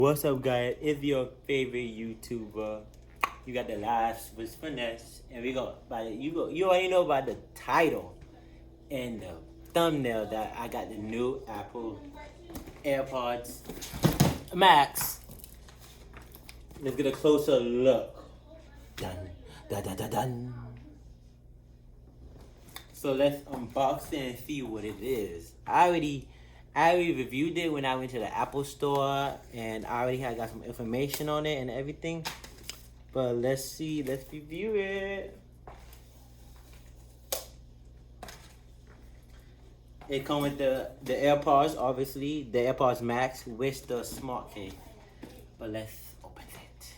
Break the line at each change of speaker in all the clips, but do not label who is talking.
What's up, guys? It's your favorite YouTuber. You got the last with finesse, and we go by the, you already know by the title and the thumbnail that I got the new Apple AirPods Max. Let's get a closer look. Dun dun dun dun dun. So let's unbox it and see what it is. I already reviewed it when I went to the Apple store, and I already got some information on it and everything. But let's review it. It comes with the AirPods, obviously, the AirPods Max with the smart case. But let's open it.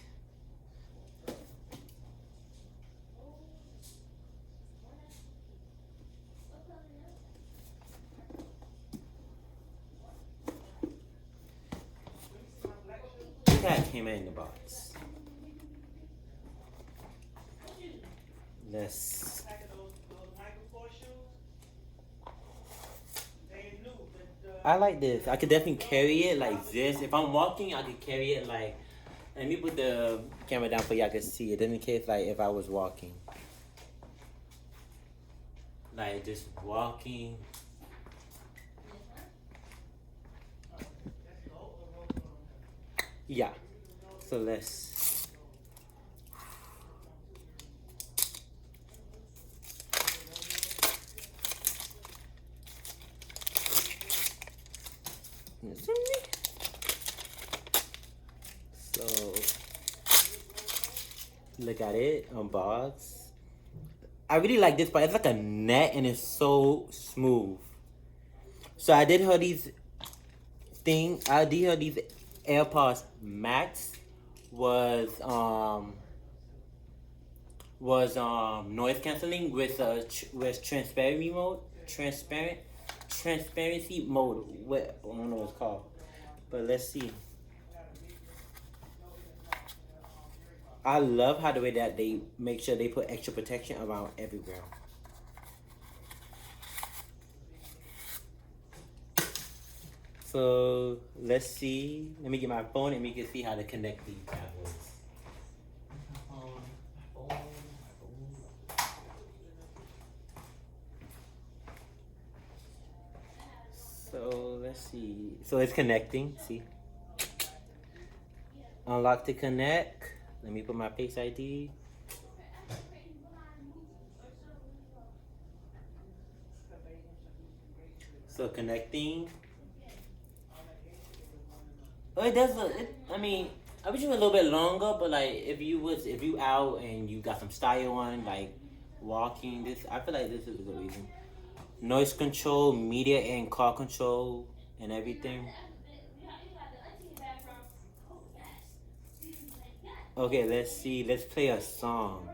Look how it came in the box. Let's. I like this. I could definitely carry it like this. If I'm walking, I could carry it like. Let me put the camera down for y'all can see it. Just in case, like, if I was walking. Like, just walking. Yeah. So let's. So look at it, unboxed. I really like this part. It's like a net and it's so smooth. So I did hear these AirPods Max was noise canceling with transparency mode. What I don't know what it's called, but let's see. I love how the way that they make sure they put extra protection around everywhere. So let's see. Let me get my phone and we can see how to connect these bad boys. So let's see. So it's connecting. See. Unlock to connect. Let me put my Face ID. So connecting. Oh, it does. I mean, I wish it was a little bit longer, but like if you out and you got some style on, like walking, I feel like this is a good reason. Noise control, media and car control, and everything. Okay, let's see. Let's play a song.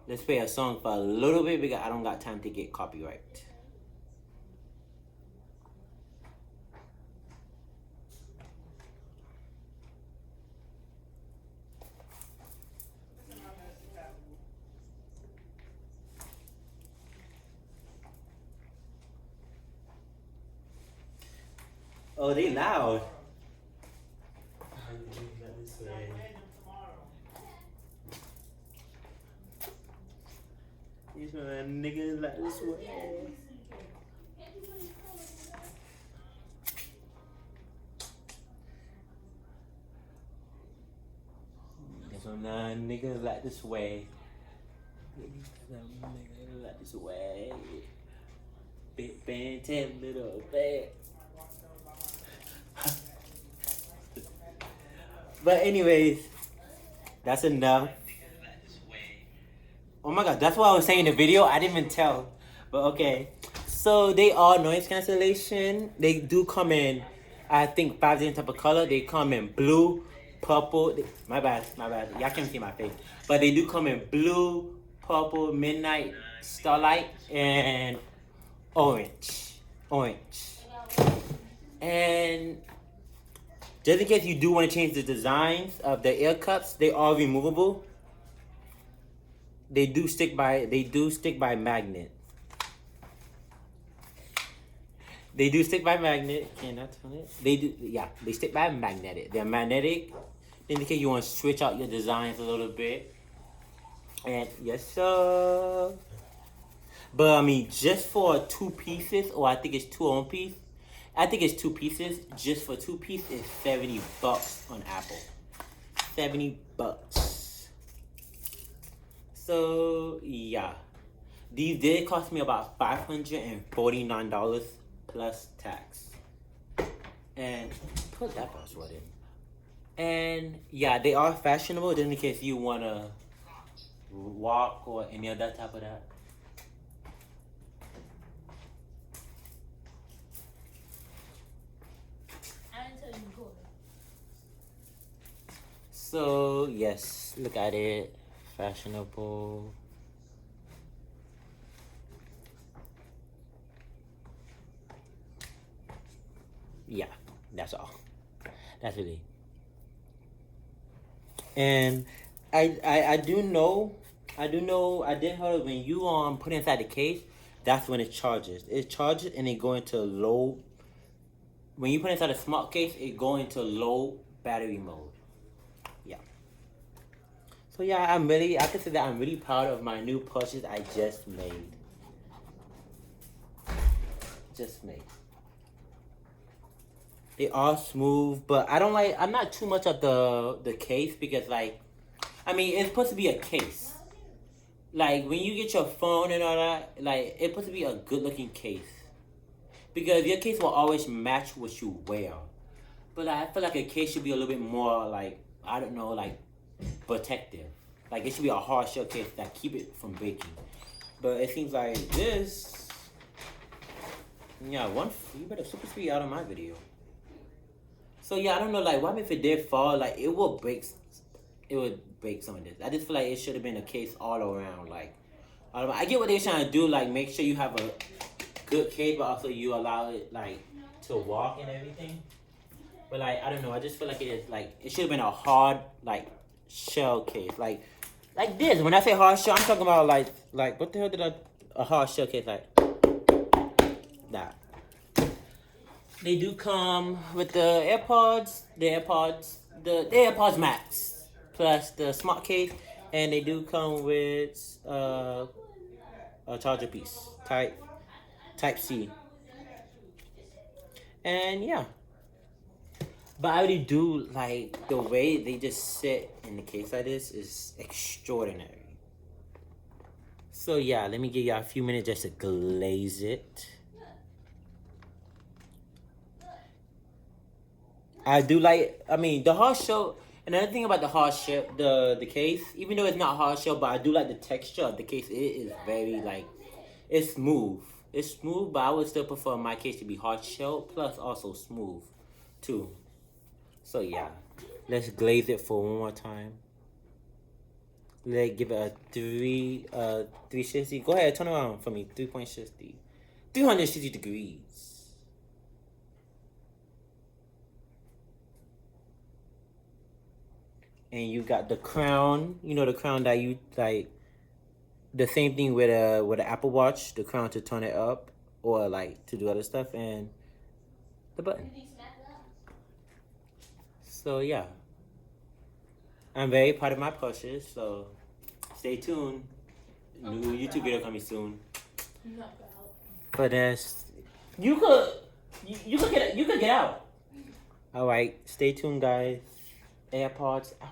Let's play a song for a little bit because I don't got time to get copyright. Oh, they loud. These niggas like this way. Some niggas like this way. Niggas like this way. Big band, 10 little bad. But anyways, that's enough. Oh my god, that's what I was saying in the video. I didn't even tell. But okay. So they are noise cancellation. They do come in, I think, 5 different type of color. They come in blue, purple. My bad. Y'all can't see my face. But they do come in blue, purple, midnight, starlight, and orange. And just in case you do want to change the designs of the ear cups, they are removable. They do stick by magnet. They do stick by magnet. Can I turn it? They do. Yeah, they stick by magnetic. They're magnetic. Indicate you want to switch out your designs a little bit. And yes, sir. But I mean, just for 2 pieces, or I think it's 2 on piece. I think it's 2 pieces. Just for 2 pieces, it's $70 on Apple. $70. So yeah, these did cost me about $549 plus tax. And put that password in. And yeah, they are fashionable, just in case you wanna walk or any other type of that. So yes, look at it, fashionable. Yeah, that's all. That's really. And I do know, I did heard when you put it inside the case, that's when it charges. It charges and it go into low. When you put it inside a smart case, it go into low battery mode. Yeah. So yeah, I can say that I'm really proud of my new purchase I just made. They are smooth, but I'm not too much of the case because like, I mean, it's supposed to be a case. Like when you get your phone and all that, like it's supposed to be a good looking case. Because your case will always match what you wear. But I feel like a case should be a little bit more like, I don't know, like protective. Like it should be a hard shell case that keep it from breaking. But it seems like this, yeah, you better super speed out of my video. So yeah, I don't know, like what if it did fall, like it would break some of this. I just feel like it should have been a case all around. Like I get what they're trying to do, like make sure you have a good case, but also you allow it like to walk and everything. But like I don't know, I just feel like it should have been a hard like shell case, like this. When I say hard shell, I'm talking about like what the hell a hard shell case like that. They do come with the AirPods Max plus the smart case, and they do come with a charger piece, Type C. And yeah, but I really do like the way they just sit in the case like this is extraordinary. So yeah, let me give y'all a few minutes just to glaze it. I do like, I mean, the hard shell. Another thing about the hard shell, the case, even though it's not hard shell, but I do like the texture of the case. It is very like, it's smooth. It's smooth, but I would still prefer my case to be hard shell plus also smooth, too. So yeah, let's glaze it for one more time. Let's give it a 360. Go ahead, turn around for me. 3.60, 360 degrees. And you got the crown, the crown that you like, the same thing with an Apple Watch, the crown to turn it up or like to do other stuff, and the button. So yeah, I'm very proud of my purchase. So stay tuned. New YouTube video coming soon. But you could get out. All right, stay tuned, guys. AirPods out.